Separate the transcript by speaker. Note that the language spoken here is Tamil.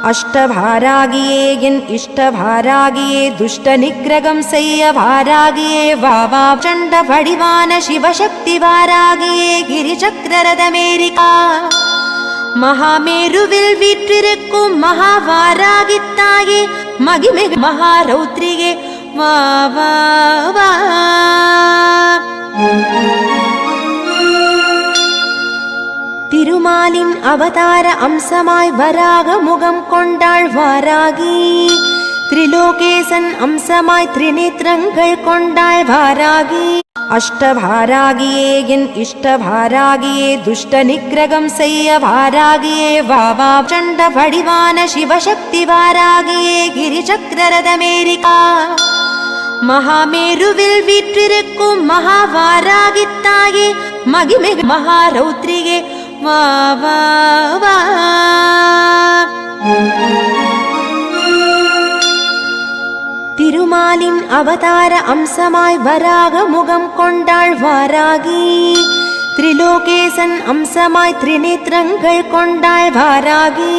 Speaker 1: அஷ்டபாராகியே என் இஷ்டபாராகியே துஷ்ட நிக்கிரகம் செய்ய பாராகியே வாவா சண்ட வடிவான சிவசக்தி வாராகியே கிரிசக்கரதமேரிகா மகாமேருவில் வீற்றிருக்கும் மகாவாராகித்தாயே மகிமிகு மகாரௌத்ரியே வா வா வா. திருமாலின் அவதார அம்சமாய் வராக முகம் கொண்டாள் வாராகி. திரிலோகேசன் அம்சமாய் திரிநேத்திரங்கள் கொண்டாள் வாராகி. அஷ்டபாராகியே என் இஷ்டபாராகியே துஷ்ட நிக்கிரகம் செய்ய வாராகியே வாவா சண்ட வடிவான சிவசக்தி வாராகியே கிரிசக்கரதமேரிகா மகாமேருவில் வீற்றிருக்கும் மகாவாராகித்தாயே மகிமிகு மகாரௌத்ரியே வா வா வா. திருமாலின் அவதார அம்சமாய் வராக முகம் கொண்டாள் வாராகி. திரிலோகேசன் அம்சமாய் திரிநேத்திரங்கள் கொண்டாள் வாராகி.